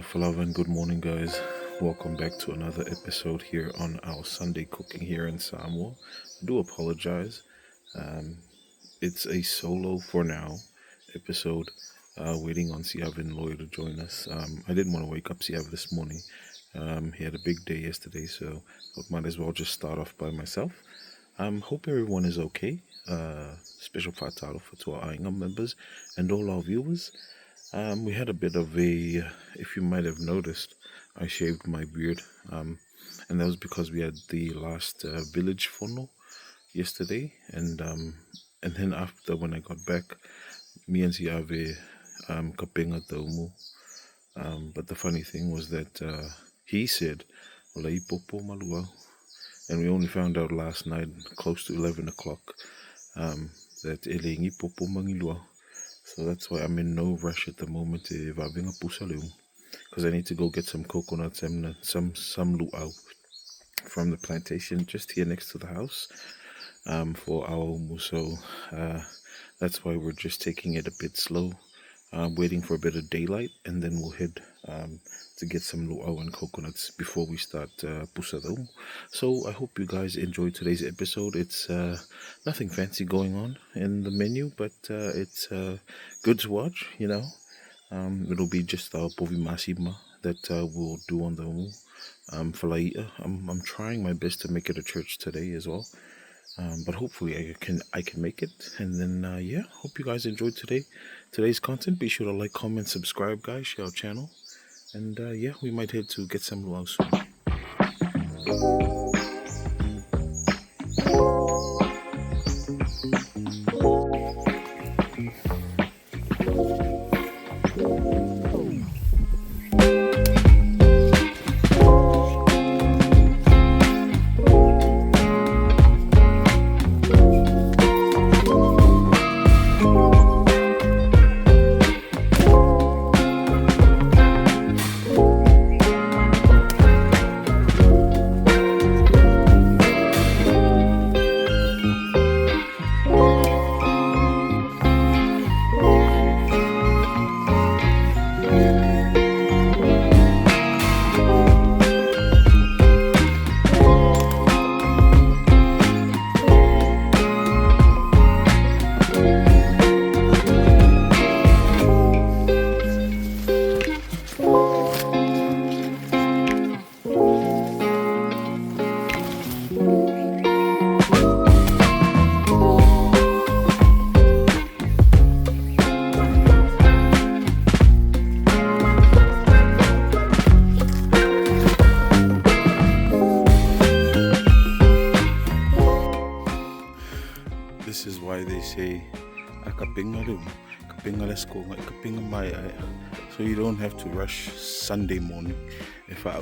Hello, and good morning, guys. Welcome back to another episode here on our Sunday cooking here in Samoa. I do apologize. Um, it's a solo for now episode, waiting on Siav and Loy to join us. I didn't want to wake up Siav this morning. He had a big day yesterday, so I might as well just start off by myself. Hope everyone is okay. Special taro to our Ainga members and all our viewers. We had a bit of if you might have noticed, I shaved my beard, and that was because we had the last village funnel yesterday, and then after when I got back, me and Siave kapenga taumu. But the funny thing was that he said, "Ola ipopo malua," and we only found out last night, close to 11 o'clock, that ele ipopo mangilua. So that's why I'm in no rush at the moment because I need to go get some coconuts and some luau from the plantation just here next to the house for our umu. So that's why we're just taking it a bit slow, waiting for a bit of daylight, and then we'll head to get some luau and coconuts before we start pusa the umu. So I hope you guys enjoyed today's episode. It's nothing fancy going on in the menu, but it's good to watch, It'll be just our Povi Masima that we'll do on the umu. Falaia. I'm trying my best to make it a church today as well. But hopefully I can make it. And then hope you guys enjoyed today's content. Be sure to like, comment, subscribe, guys. Share our channel. And we might head to get some luau soon. This is why they say so you don't have to rush Sunday morning. If I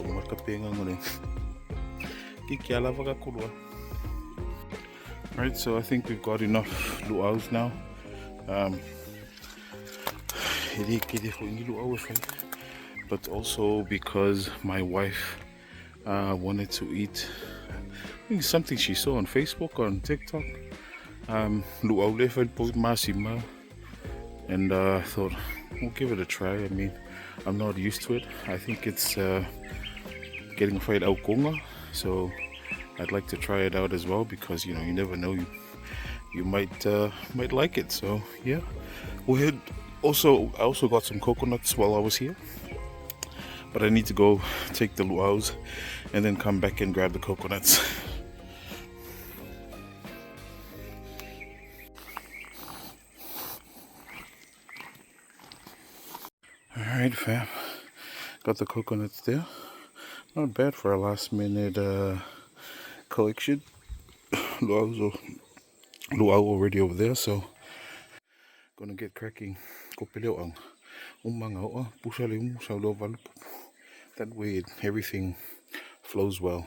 Right, so I think we've got enough luaus now. But also because my wife wanted to eat, I think something she saw on Facebook or on TikTok. Luau lefed Povi Masima, and I thought we'll give it a try. I mean, I'm not used to it. I think it's getting fried au konga, so I'd like to try it out as well because you never know, you might like it. So yeah, we had I also got some coconuts while I was here, but I need to go take the luaus and then come back and grab the coconuts. Alright, fam, got the coconuts there. Not bad for a last minute collection. Luau already over there, so gonna get cracking. That way everything flows well.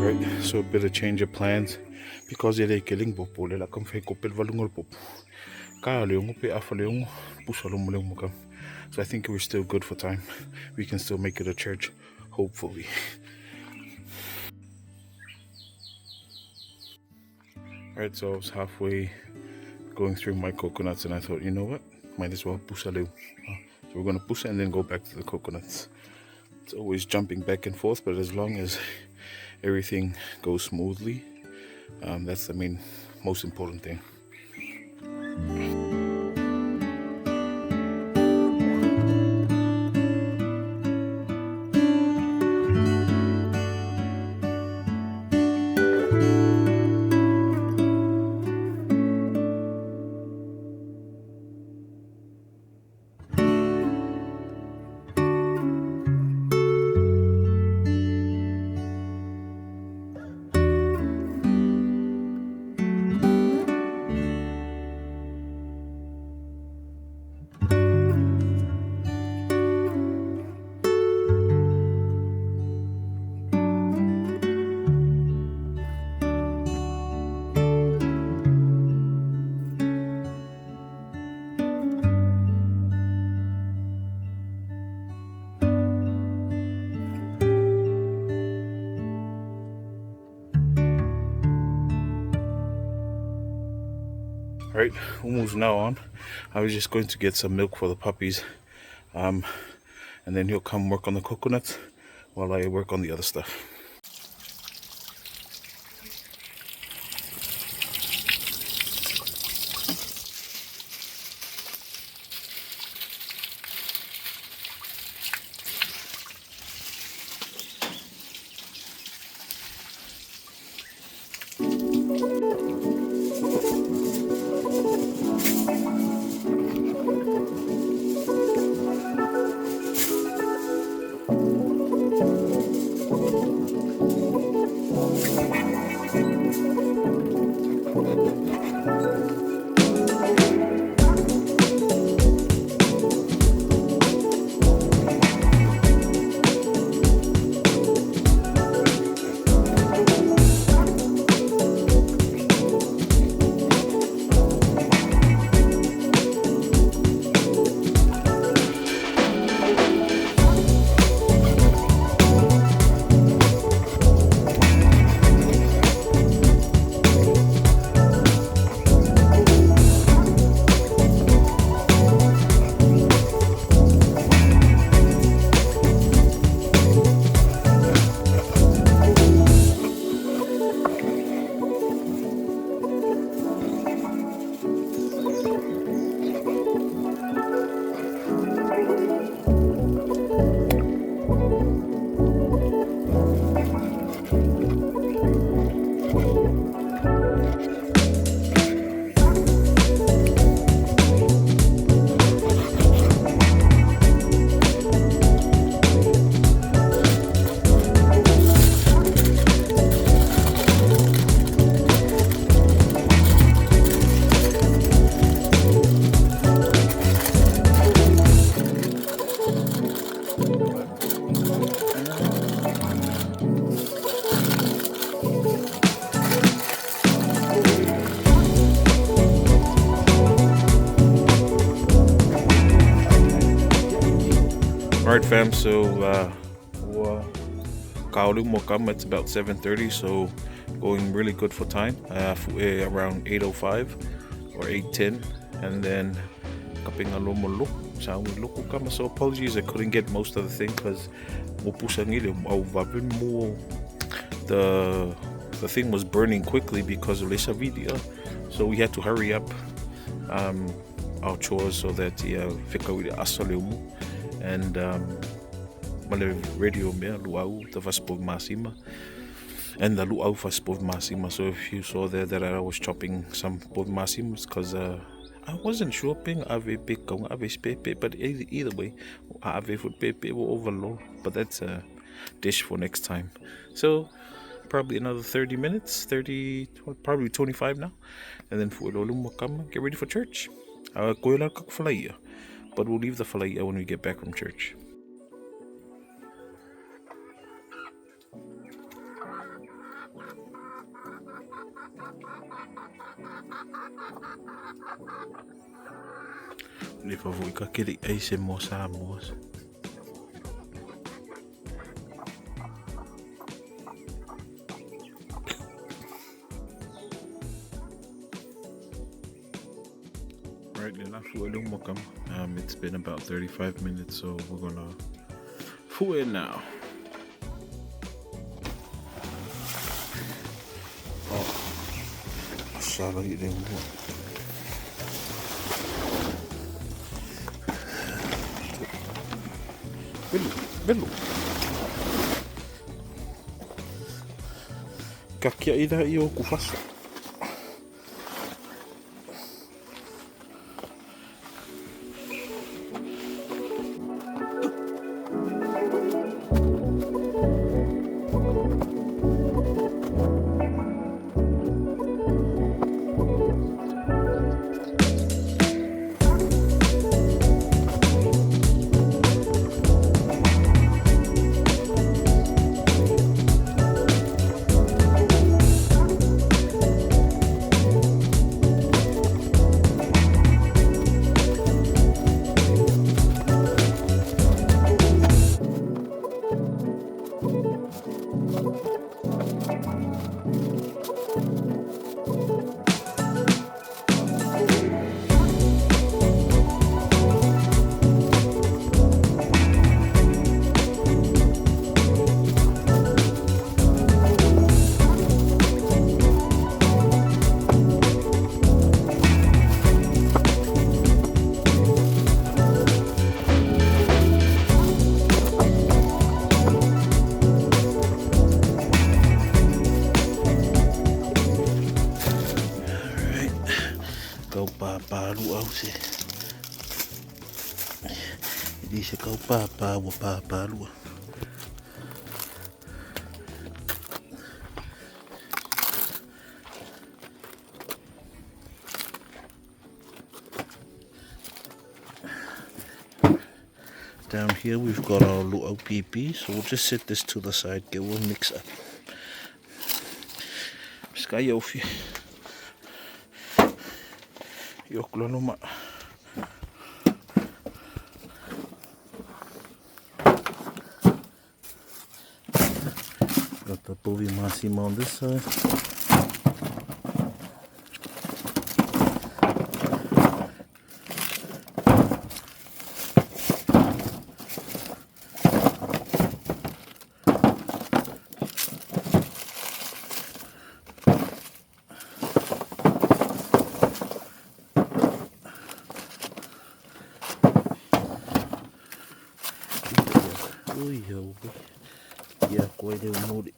Right, so a bit of change of plans because ele keling popo le la kam fe kopel valungol popo. Ka leong pe afa leong pusa lo leong mo kam. So I think we're still good for time. We can still make it a church, hopefully. Alright, so I was halfway going through my coconuts and I thought, you know what? Might as well pusa leu. So we're gonna pusa and then go back to the coconuts. It's always jumping back and forth, but as long as everything goes smoothly, that's the most important thing. Right, almost now on. I was just going to get some milk for the puppies, and then he'll come work on the coconuts while I work on the other stuff. Alright fam, so it's about 7:30, so going really good for time. Around 8:05 or 8:10, and then so apologies I couldn't get most of the thing because the thing was burning quickly because of Lisa video, so we had to hurry up our chores so that and radio me Luau the Povi Masima and the Luau Povi Masima. So if you saw there that I was chopping some Povi Masimas because I wasn't sure ping ave big ave pepe, but either way ave food pepe will overload, but that's a dish for next time. So probably another 30 minutes, probably 25 now, and then get ready for church. But we'll leave the falaya when we get back from church. Ni fa vui ka kiri ai se mo Samoa. Right, then it's been about 35 minutes, so we're gonna fool it now. Oh, sorry, it didn't work. Bello. Kakia ida iyo kufaso. Luau se dice kau papa Luau. Down here we've got our Luau PP, so we'll just set this to the side, get we'll mix up. Sky ofi. Yoklonoma. Got the Povi Masima on this side. Ui, ya koi de umuri.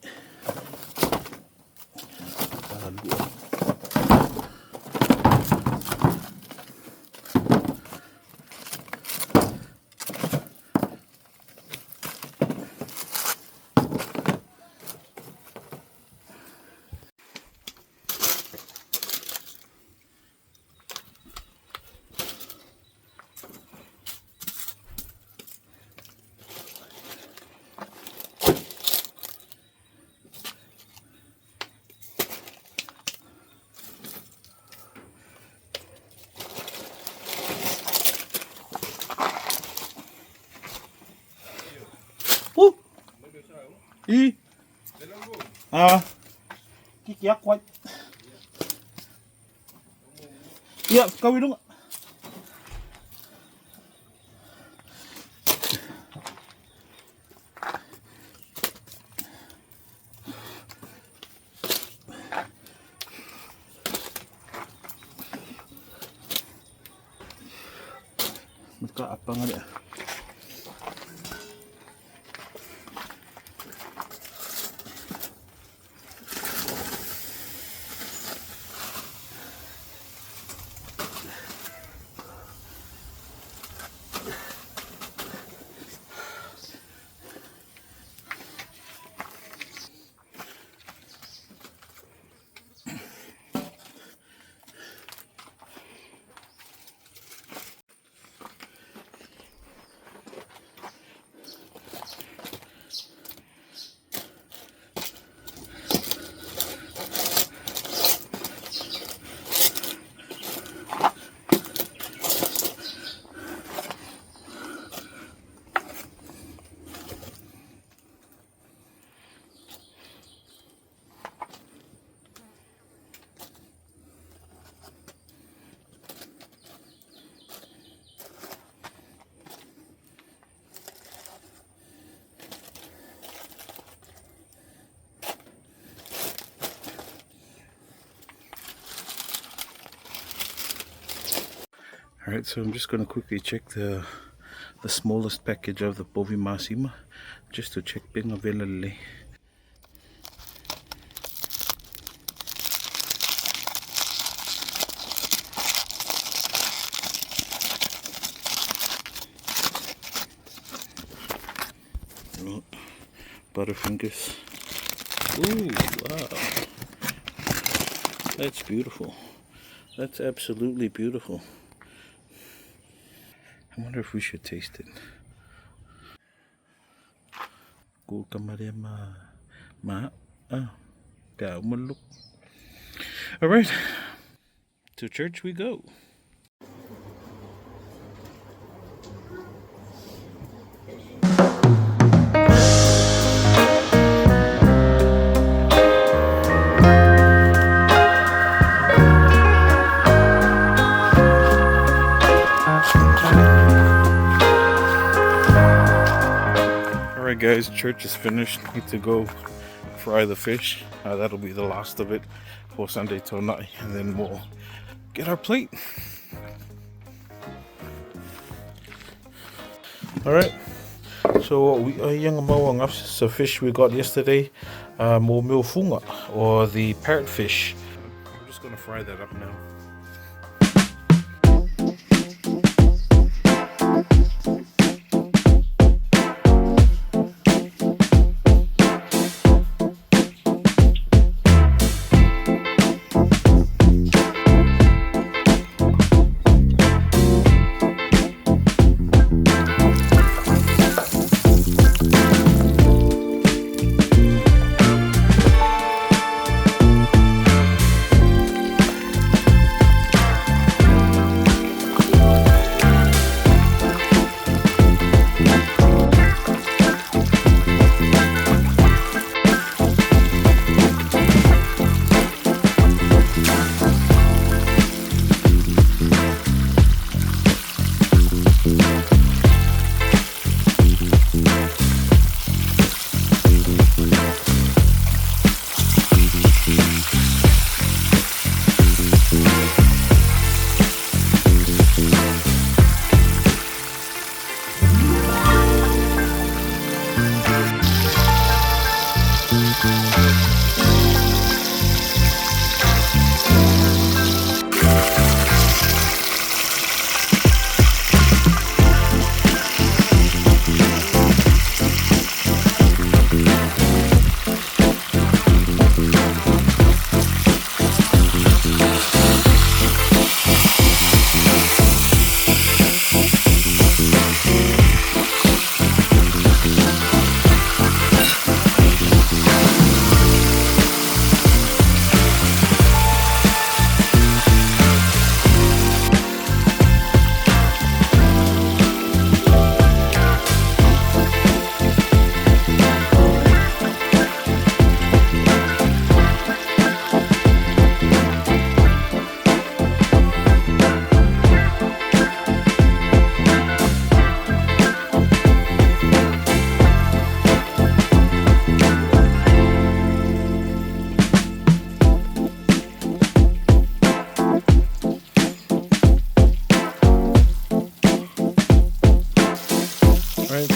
Kikiak quay. Iya, kawin dong. Maka apa nga dia? Alright, so I'm just going to quickly check the smallest package of the Povi Masima, just to check being available. Oh, Butterfingers. Ooh, wow. That's beautiful. That's absolutely beautiful. I wonder if we should taste it. Alright, to church we go. Alright guys, church is finished. Need to go fry the fish. That'll be the last of it for Sunday To'ona'i, and then we'll get our plate. Alright, so we are young mawang up the fish we got yesterday, more Fuga, or the parrot fish. I'm just gonna fry that up now.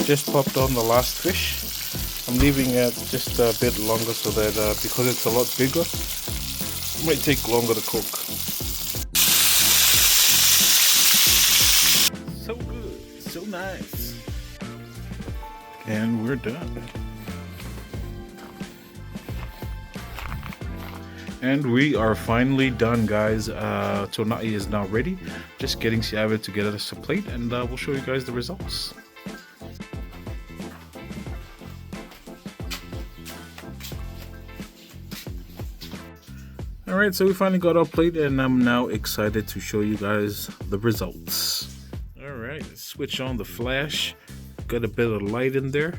Just popped on the last fish. I'm leaving it just a bit longer so that because it's a lot bigger, it might take longer to cook. So good, so nice. And we're done. And we are finally done, guys. To'ona'i is now ready. Just getting Siave to get us a plate, and we'll show you guys the results. Alright, so we finally got our plate, and I'm now excited to show you guys the results. Alright, switch on the flash. Got a bit of light in there.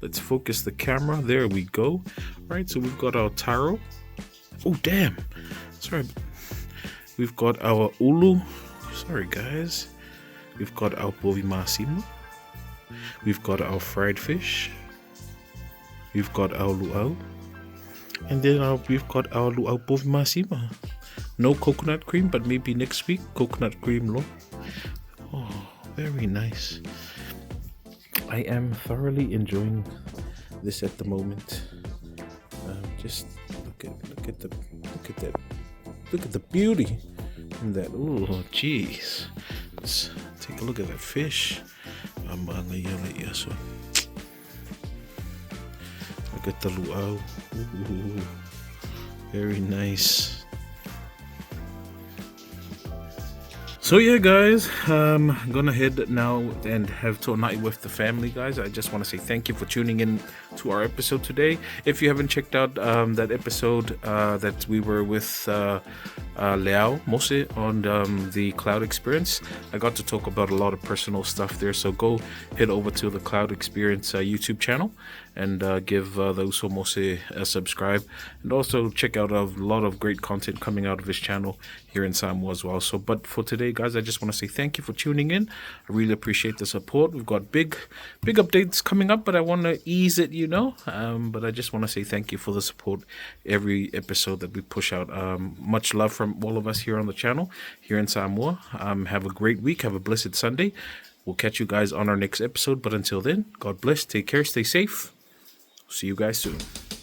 Let's focus the camera. There we go. Alright, so we've got our taro. Oh, damn. Sorry. We've got our ulu. Sorry, guys. We've got our Povi Masima. We've got our fried fish. We've got our luau. And then we've got our Luau Povi Masima. No coconut cream, but maybe next week, coconut cream lo. Very nice. I am thoroughly enjoying this at the moment. Just look at the beauty in that. Oh, jeez. Let's take a look at that fish. Look at the luau. Ooh, very nice. So yeah, guys, I'm gonna head now and have To'ona'i with the family, guys. I just want to say thank you for tuning in to our episode today. If you haven't checked out that episode that we were with Luau Mose on the cloud experience, I got to talk about a lot of personal stuff there. So go head over to the Cloud Experience YouTube channel and give the Uso Mose a subscribe, and also check out a lot of great content coming out of his channel here in Samoa as well. So but for today, guys, I just want to say thank you for tuning in. I really appreciate the support. We've got big updates coming up, but I want to ease it, but I just want to say thank you for the support every episode that we push out. Much love from all of us here on the channel here in Samoa. Have a great week. Have a blessed Sunday. We'll catch you guys on our next episode, but until then, God bless, take care, stay safe. See you guys soon.